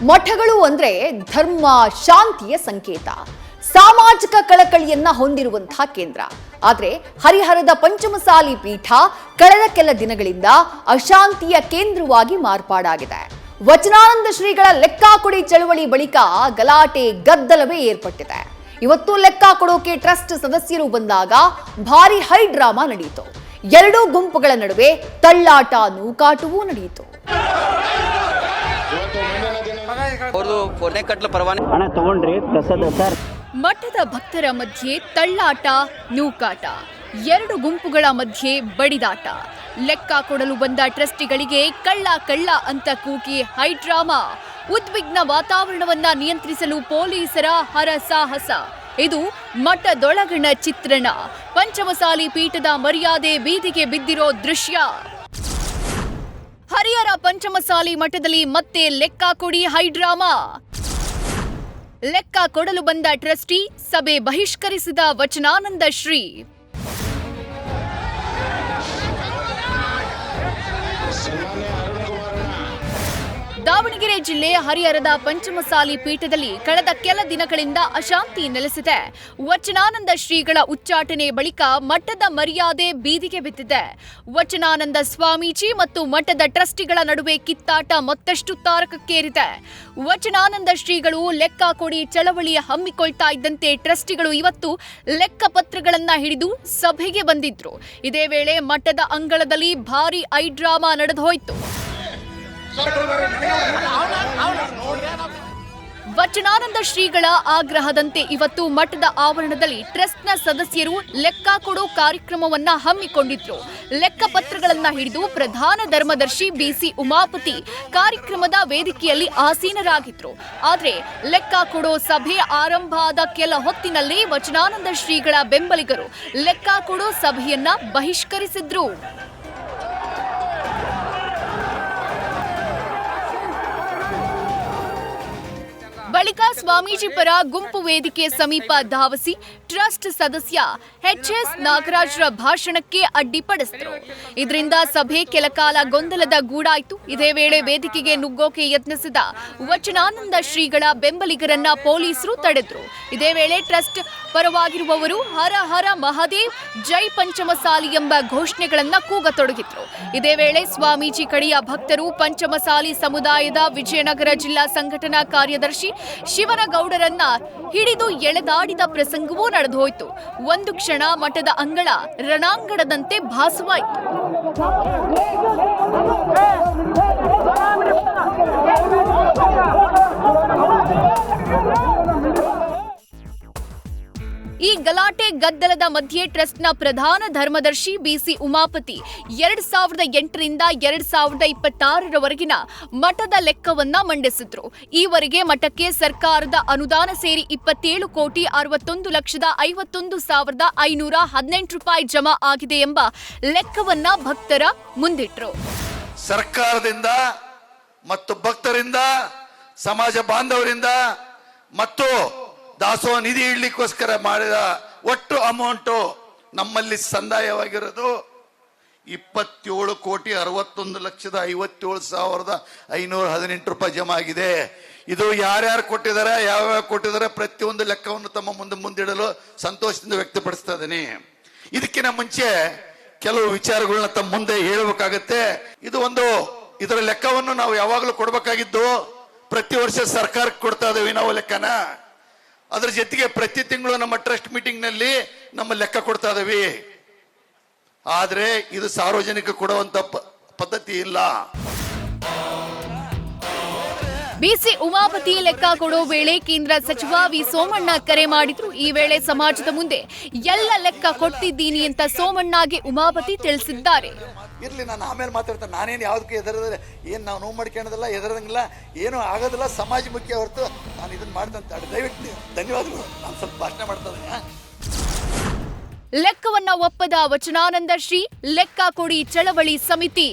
ಮಠಗಳು ಅಂದ್ರೆ ಧರ್ಮ ಶಾಂತಿಯ ಸಂಕೇತ, ಸಾಮಾಜಿಕ ಕಳಕಳಿಯನ್ನ ಹೊಂದಿರುವಂತಹ ಕೇಂದ್ರ. ಆದ್ರೆ ಹರಿಹರದ ಪಂಚಮಸಾಲಿ ಪೀಠ ಕಳೆದ ಕೆಲ ದಿನಗಳಿಂದ ಅಶಾಂತಿಯ ಕೇಂದ್ರವಾಗಿ ಮಾರ್ಪಾಡಾಗಿದೆ. ವಚನಾನಂದ ಶ್ರೀಗಳ ಲೆಕ್ಕಾಕೊಡಿ ಚಳವಳಿ ಬಳಿಕ ಗಲಾಟೆ ಗದ್ದಲವೇ ಏರ್ಪಟ್ಟಿದೆ. ಇವತ್ತು ಲೆಕ್ಕ ಕೊಡೋಕೆ ಟ್ರಸ್ಟ್ ಸದಸ್ಯರು ಬಂದಾಗ ಭಾರಿ ಹೈ ಡ್ರಾಮಾ ನಡೆಯಿತು. ಎರಡೂ ಗುಂಪುಗಳ ನಡುವೆ ತಳ್ಳಾಟ ನೂಕಾಟವೂ ನಡೆಯಿತು. ಮಠದ ಭಕ್ತರ ಮಧ್ಯೆ ತಳ್ಳಾಟ ನೂಕಾಟ, ಎರಡು ಗುಂಪುಗಳ ಮಧ್ಯೆ ಬಡಿದಾಟ. ಲೆಕ್ಕ ಕೊಡಲು ಬಂದ ಟ್ರಸ್ಟಿಗಳಿಗೆ ಕಳ್ಳ ಕಳ್ಳ ಅಂತ ಕೂಗಿ ಹೈಡ್ರಾಮಾ. ಉದ್ವಿಗ್ನ ವಾತಾವರಣವನ್ನ ನಿಯಂತ್ರಿಸಲು ಪೊಲೀಸರ ಹರಸಾಹಸ. ಇದು ಮಠದೊಳಗಣ ಚಿತ್ರಣ. ಪಂಚಮಸಾಲಿ ಪೀಠದ ಮರ್ಯಾದೆ ಬೀದಿಗೆ ಬಿದ್ದಿರೋ ದೃಶ್ಯ. ಹರಿಹರ ಪಂಚಮಸಾಲಿ ಮಠದಲ್ಲಿ ಮತ್ತೆ ಲೆಕ್ಕ ಕೊಡಿ ಹೈಡ್ರಾಮಾ. ಲೆಕ್ಕ ಕೊಡಲು ಬಂದ ಟ್ರಸ್ಟಿ ಸಭೆ ಬಹಿಷ್ಕರಿಸಿದ ವಚನಾನಂದ ಶ್ರೀ. ದಾವಣಗೆರೆ ಜಿಲ್ಲೆ ಹರಿಹರದ ಪಂಚಮಸಾಲಿ ಪೀಠದಲ್ಲಿ ಕಳೆದ ಕೆಲ ದಿನಗಳಿಂದ ಅಶಾಂತಿ ನೆಲೆಸಿದೆ. ವಚನಾನಂದ ಶ್ರೀಗಳ ಉಚ್ಚಾಟನೆ ಬಳಿಕ ಮಠದ ಮರ್ಯಾದೆ ಬೀದಿಗೆ ಬಿದ್ದಿದೆ. ವಚನಾನಂದ ಸ್ವಾಮೀಜಿ ಮತ್ತು ಮಠದ ಟ್ರಸ್ಟಿಗಳ ನಡುವೆ ಕಿತ್ತಾಟ ಮತ್ತಷ್ಟು ತಾರಕಕ್ಕೇರಿದೆ. ವಚನಾನಂದ ಶ್ರೀಗಳು ಲೆಕ್ಕ ಕೊಡಿ ಚಳವಳಿ ಹಮ್ಮಿಕೊಳ್ತಾ ಇದ್ದಂತೆ ಟ್ರಸ್ಟಿಗಳು ಇವತ್ತು ಲೆಕ್ಕ ಪತ್ರಗಳನ್ನ ಹಿಡಿದು ಸಭೆಗೆ ಬಂದಿದ್ರು. ಇದೇ ವೇಳೆ ಮಠದ ಅಂಗಳದಲ್ಲಿ ಭಾರಿ ಐಡ್ರಾಮಾ ನಡೆದೋಯ್ತು. ವಚನಾನಂದ ಶ್ರೀಗಳ ಆಗ್ರಹದಂತೆ ಇವತ್ತು ಮಠದ ಆವರಣದಲ್ಲಿ ಟ್ರಸ್ಟ್ನ ಸದಸ್ಯರು ಲೆಕ್ಕ ಕೊಡೋ ಕಾರ್ಯಕ್ರಮವನ್ನ ಹಮ್ಮಿಕೊಂಡಿದ್ರು. ಲೆಕ್ಕ ಪತ್ರಗಳನ್ನ ಹಿಡಿದು ಪ್ರಧಾನ ಧರ್ಮದರ್ಶಿ ಬಿಸಿ ಉಮಾಪತಿ ಕಾರ್ಯಕ್ರಮದ ವೇದಿಕೆಯಲ್ಲಿ ಆಸೀನರಾಗಿದ್ರು. ಆದ್ರೆ ಲೆಕ್ಕ ಕೊಡೋ ಸಭೆ ಆರಂಭ ಆದ ಕೆಲ ಹೊತ್ತಿನಲ್ಲೇ ವಚನಾನಂದ ಶ್ರೀಗಳ ಬೆಂಬಲಿಗರು ಲೆಕ್ಕ ಕೊಡೋ ಸಭೆಯನ್ನ ಬಹಿಷ್ಕರಿಸಿದ್ರು. ಬಳಿಕ ಸ್ವಾಮೀಜಿ ಪರ ಗುಂಪು ವೇದಿಕೆ ಸಮೀಪ ಧಾವಿಸಿ ಟ್ರಸ್ಟ್ ಸದಸ್ಯ ಎಚ್.ಎಸ್. ನಾಗರಾಜ್ರ ಭಾಷಣಕ್ಕೆ ಅಡ್ಡಿಪಡಿಸಿದರು. ಇದರಿಂದ ಸಭೆ ಕೆಲಕಾಲ ಗೊಂದಲದ ಗೂಡಾಯಿತು. ಇದೇ ವೇಳೆ ವೇದಿಕೆಗೆ ನುಗ್ಗೋಕೆ ಯತ್ನಿಸಿದ ವಚನಾನಂದ ಶ್ರೀಗಳ ಬೆಂಬಲಿಗರನ್ನ ಪೊಲೀಸರು ತಡೆದ್ರು. ಇದೇ ವೇಳೆ ಟ್ರಸ್ಟ್ ಪರವಾಗಿರುವವರು ಹರ ಹರ ಮಹಾದೇವ್, ಜೈ ಪಂಚಮಸಾಲಿ ಎಂಬ ಘೋಷಣೆಗಳನ್ನ ಕೂಗತೊಡಗಿದ್ರು. ಇದೇ ವೇಳೆ ಸ್ವಾಮೀಜಿ ಕಡೆಯ ಭಕ್ತರು ಪಂಚಮಸಾಲಿ ಸಮುದಾಯದ ವಿಜಯನಗರ ಜಿಲ್ಲಾ ಸಂಘಟನಾ ಕಾರ್ಯದರ್ಶಿ ಶಿವನಗೌಡರನ್ನ ಹಿಡಿದು ಎಳೆದಾಡಿದ ಪ್ರಸಂಗವೂ ನಡೆದೋಯ್ತು. ಒಂದು ಕ್ಷಣ ಮಠದ ಅಂಗಳ ರಣಾಂಗಣದಂತೆ ಭಾಸವಾಯಿತು. ಈ ಗಲಾಟೆ ಗದ್ದಲದ ಮಧ್ಯೆ ಟ್ರಸ್ಟ್ನ ಪ್ರಧಾನ ಧರ್ಮದರ್ಶಿ ಬಿಸಿ ಉಮಾಪತಿ 2008ರಿಂದ 2026ರವರೆಗಿನ ಮಠದ ಲೆಕ್ಕವನ್ನ ಮಂಡಿಸಿದ್ರು. ಈವರೆಗೆ ಮಠಕ್ಕೆ ಸರ್ಕಾರದ ಅನುದಾನ ಸೇರಿ 27,61,51,518 ರೂಪಾಯಿ ಜಮಾ ಆಗಿದೆ ಎಂಬ ಲೆಕ್ಕವನ್ನ ಭಕ್ತರ ಮುಂದಿಟ್ರು. ಸರ್ಕಾರದಿಂದ ಮತ್ತು ಭಕ್ತರಿಂದ, ಸಮಾಜ ಬಾಂಧವರಿಂದ ಮತ್ತು ದಾಸೋಹ ನಿಧಿ ಇಡ್ಲಿಕ್ಕೋಸ್ಕರ ಮಾಡಿದ ಒಟ್ಟು ಅಮೌಂಟು ನಮ್ಮಲ್ಲಿ ಸಂದಾಯವಾಗಿರೋದು 27,61,57,518 ರೂಪಾಯಿ ಜಮಾ ಆಗಿದೆ. ಇದು ಯಾರ್ಯಾರು ಕೊಟ್ಟಿದ್ದಾರೆ, ಯಾವ್ಯಾವ ಕೊಟ್ಟಿದ್ದಾರೆ, ಪ್ರತಿಯೊಂದು ಲೆಕ್ಕವನ್ನು ತಮ್ಮ ಮುಂದಿಡಲು ಸಂತೋಷದಿಂದ ವ್ಯಕ್ತಪಡಿಸ್ತಾ ಇದ್ದೀನಿ. ಇದಕ್ಕಿಂತ ಮುಂಚೆ ಕೆಲವು ವಿಚಾರಗಳನ್ನ ತಮ್ಮ ಮುಂದೆ ಹೇಳಬೇಕಾಗತ್ತೆ. ಇದರ ಲೆಕ್ಕವನ್ನು ನಾವು ಯಾವಾಗಲೂ ಕೊಡಬೇಕಾಗಿದ್ದು, ಪ್ರತಿ ವರ್ಷ ಸರ್ಕಾರಕ್ಕೆ ಕೊಡ್ತಾ ಇದ್ದೀವಿ ನಾವು ಲೆಕ್ಕನ. ಅದ್ರ ಜೊತೆಗೆ ಪ್ರತಿ ತಿಂಗಳು ನಮ್ಮ ಟ್ರಸ್ಟ್ ಮೀಟಿಂಗ್ ನಲ್ಲಿ ನಮ್ಮ ಲೆಕ್ಕ ಕೊಡ್ತಾ ಇದ್ದೀವಿ. ಆದ್ರೆ ಇದು ಸಾರ್ವಜನಿಕ ಕೊಡುವಂತ ಪದ್ಧತಿ ಇಲ್ಲ. ಬಿಸಿ ಉಮಾಪತಿ ಲೆಕ್ಕ ಕೊಡೋ ವೇಳೆ ಕೇಂದ್ರ ಸಚಿವ ವಿ ಸೋಮಣ್ಣ ಕರೆ ಮಾಡಿದ್ರು. ಈ ವೇಳೆ ಸಮಾಜದ ಮುಂದೆ ಎಲ್ಲ ಲೆಕ್ಕ ಕೊಡ್ತಿದ್ದೀನಿ ಅಂತ ಸೋಮಣ್ಣಗೆ ಉಮಾಪತಿ ತಿಳಿಸಿದ್ದಾರೆ. ಇರ್ಲಿ, ನಾನು ಆಮೇಲೆ ಮಾತಾಡ್ತೇನೆ. ನಾನೇನು ಯಾವ್ದಕ್ಕೆ ಏನ್ ನಾವು ನೋವು ಮಾಡ್ಕೊಳ್ಳೋದಿಲ್ಲ, ಎದರದಂಗಿಲ್ಲ, ಏನೂ ಆಗೋದಿಲ್ಲ. ಸಮಾಜ ಮುಖ್ಯ ಹೊರತು ನಾನು ಇದನ್ನ ಮಾಡ್ದಂತ. ದಯವಿಟ್ಟು ಧನ್ಯವಾದಗಳು. ನಾನು ಸ್ವಲ್ಪ ಭಾಷಣ ಮಾಡ್ತಾ ಇದ್ದೀನಿ. ಲೆಕ್ಕವನ್ನ ಒಪ್ಪದ ವಚನಾನಂದ ಶ್ರೀ ಲೆಕ್ಕ ಕೊಡಿ ಚಳವಳಿ ಸಮಿತಿ.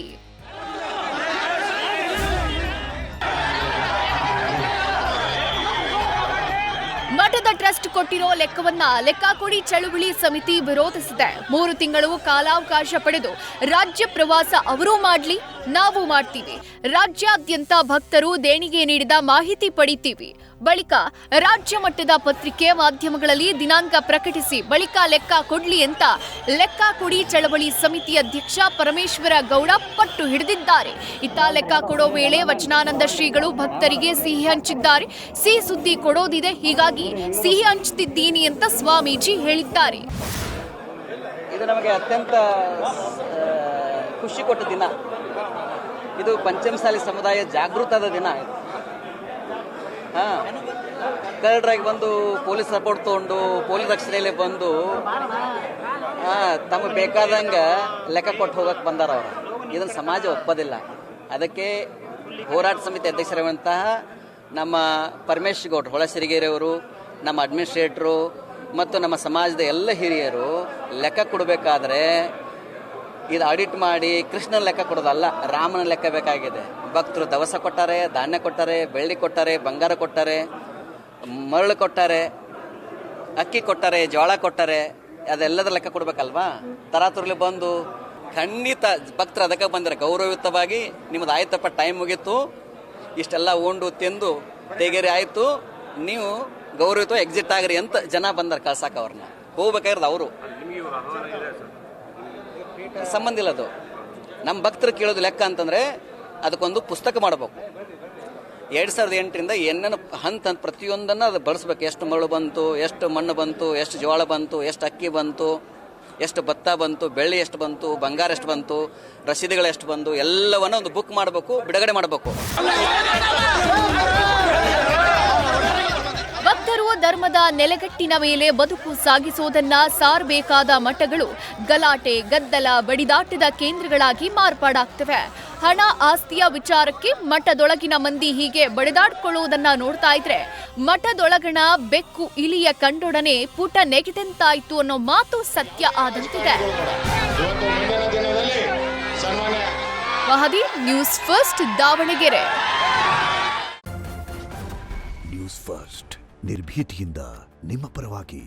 ಮಠದ ಟ್ರಸ್ಟ್ ಕೊಟ್ಟಿರೋ ಲೆಕ್ಕವನ್ನ ಲೆಕ್ಕ ಕೊಡಿ ಚಳುವಳಿ ಸಮಿತಿ ವಿರೋಧಿಸಿದೆ. 3 ತಿಂಗಳು ಕಾಲಾವಕಾಶ ಪಡೆದು ರಾಜ್ಯ ಪ್ರವಾಸ ಅವರೂ ಮಾಡ್ಲಿ, ನಾವು ಮಾಡ್ತೀವಿ. ರಾಜ್ಯಾದ್ಯಂತ ಭಕ್ತರು ದೇಣಿಗೆ ನೀಡಿದ ಮಾಹಿತಿ ಪಡಿತೀವಿ. ಬಳಿಕ ರಾಜ್ಯ ಮಟ್ಟದ ಪತ್ರಿಕೆ ಮಾಧ್ಯಮಗಳಲ್ಲಿ ದಿನಾಂಕ ಪ್ರಕಟಿಸಿ ಬಳಿಕ ಲೆಕ್ಕ ಕೊಡ್ಲಿ ಅಂತ ಲೆಕ್ಕ ಕೊಡಿ ಚಳವಳಿ ಸಮಿತಿ ಅಧ್ಯಕ್ಷ ಪರಮೇಶ್ವರ ಗೌಡ ಪಟ್ಟು ಹಿಡಿದಿದ್ದಾರೆ. ಇತ್ತ ಲೆಕ್ಕ ಕೊಡೋ ವೇಳೆ ವಚನಾನಂದ ಶ್ರೀಗಳು ಭಕ್ತರಿಗೆ ಸಿಹಿ ಹಂಚಿದ್ದಾರೆ. ಸಿಹಿ ಸುದ್ದಿ ಕೊಡೋದಿದೆ, ಹೀಗಾಗಿ ಸಿಹಿ ಹಂಚ್ತಿದ್ದೀನಿ ಅಂತ ಸ್ವಾಮೀಜಿ ಹೇಳಿದ್ದಾರೆ. ಇದು ನಮಗೆ ಅತ್ಯಂತ ಖುಷಿ ಕೊಟ್ಟ ದಿನ. ಇದು ಪಂಚಮಸಾಲಿ ಸಮುದಾಯ ಜಾಗೃತದ ದಿನ. ಕಳ್ಳರಾಗಿ ಬಂದು ಪೊಲೀಸ್ ಸಪೋರ್ಟ್ ತೊಗೊಂಡು ಪೊಲೀಸ್ ರಕ್ಷಣೆಯಲ್ಲಿ ಬಂದು ತಮಗೆ ಬೇಕಾದಂಗೆ ಲೆಕ್ಕ ಕೊಟ್ಟು ಹೋಗಕ್ಕೆ ಬಂದಾರ ಅವರು. ಇದನ್ನು ಸಮಾಜ ಒಪ್ಪೋದಿಲ್ಲ. ಅದಕ್ಕೆ ಹೋರಾಟ ಸಮಿತಿ ಅಧ್ಯಕ್ಷರಾದಂತಹ ನಮ್ಮ ಪರಮೇಶ್ ಗೌಡ್ರು ಹೊಳಸಿರಿಗೇರಿಯವರು, ನಮ್ಮ ಅಡ್ಮಿನಿಸ್ಟ್ರೇಟ್ರು ಮತ್ತು ನಮ್ಮ ಸಮಾಜದ ಎಲ್ಲ ಹಿರಿಯರು ಲೆಕ್ಕ ಕೊಡಬೇಕಾದ್ರೆ ಇದು ಆಡಿಟ್ ಮಾಡಿ ಕೃಷ್ಣನ ಲೆಕ್ಕ ಕೊಡೋದಲ್ಲ, ರಾಮನ ಲೆಕ್ಕ ಬೇಕಾಗಿದೆ. ಭಕ್ತರು ದವಸ ಕೊಟ್ಟಾರೆ, ಧಾನ್ಯ ಕೊಟ್ಟಾರೆ, ಬೆಳ್ಳಿ ಕೊಟ್ಟಾರೆ, ಬಂಗಾರ ಕೊಟ್ಟಾರೆ, ಮರಳು ಕೊಟ್ಟಾರೆ, ಅಕ್ಕಿ ಕೊಟ್ಟಾರೆ, ಜೋಳ ಕೊಟ್ಟಾರೆ. ಅದೆಲ್ಲದರ ಲೆಕ್ಕ ಕೊಡ್ಬೇಕಲ್ವಾ? ತರಾತುರ್ಲಿ ಬಂದು ಖಂಡಿತ ಭಕ್ತರು ಅದಕ್ಕೆ ಬಂದರೆ ಗೌರವಯುತವಾಗಿ ನಿಮ್ಮದು ಆಯ್ತಪ್ಪ, ಟೈಮ್ ಮುಗೀತು, ಇಷ್ಟೆಲ್ಲ ಉಂಡು ತಿಂದು ತೆಗೆರಿ ಆಯಿತು, ನೀವು ಗೌರವಯುತ ಎಕ್ಸಿಟ್ ಆಗ್ರಿ ಅಂತ ಜನ ಬಂದಾರೆ ಕಳ್ಸಾಕ. ಅವ್ರನ್ನ ಹೋಗ್ಬೇಕಾಗಿರೋದು ಅವರು, ಸಂಬಂಧ ಇಲ್ಲ. ಅದು ನಮ್ಮ ಭಕ್ತರು ಕೇಳೋದು ಲೆಕ್ಕ ಅಂತಂದರೆ ಅದಕ್ಕೊಂದು ಪುಸ್ತಕ ಮಾಡಬೇಕು. 2008ರಿಂದ ಏನೇನು ಹಂತ ಪ್ರತಿಯೊಂದನ್ನು ಅದು ಬಳಸ್ಬೇಕು. ಎಷ್ಟು ಮರಳು ಬಂತು, ಎಷ್ಟು ಮಣ್ಣು ಬಂತು, ಎಷ್ಟು ಜೋಳ ಬಂತು, ಎಷ್ಟು ಅಕ್ಕಿ ಬಂತು, ಎಷ್ಟು ಭತ್ತ ಬಂತು, ಬೆಳ್ಳಿ ಎಷ್ಟು ಬಂತು, ಬಂಗಾರ ಎಷ್ಟು ಬಂತು, ರಸೀದಿಗಳು ಎಷ್ಟು ಬಂದು, ಎಲ್ಲವನ್ನ ಒಂದು ಬುಕ್ ಮಾಡಬೇಕು, ಬಿಡುಗಡೆ ಮಾಡಬೇಕು. ಭಕ್ತರು ಧರ್ಮದ ನೆಲೆಗಟ್ಟಿನ ಮೇಲೆ ಬದುಕು ಸಾಗಿಸೋದನ್ನ ಸಾರಬೇಕಾದ ಮಠಗಳು ಗಲಾಟೆ, ಗದ್ದಲ, ಬಡಿದಾಟದ ಕೇಂದ್ರಗಳಾಗಿ ಮಾರ್ಪಾಡಾಗ್ತವೆ. ಹಣ, ಆಸ್ತಿಯ ವಿಚಾರಕ್ಕೆ ಮಠದೊಳಗಿನ ಮಂದಿ ಹೀಗೆ ಬಡಿದಾಡ್ಕೊಳ್ಳುವುದನ್ನ ನೋಡ್ತಾ ಇದ್ರೆ ಮಠದೊಳಗಣ ಬೆಕ್ಕು ಇಲಿಯ ಕಂಡೊಡನೆ ಪುಟ ನೆಗೆದೆಂತಾಯ್ತು ಅನ್ನೋ ಮಾತು ಸತ್ಯ ಆದಂತಿದೆ. Mahadi, news first, Davanagere. News first ನಿರ್ಭೀತಿಯಿಂದ ನಿಮ್ಮ ಪರವಾಗಿ.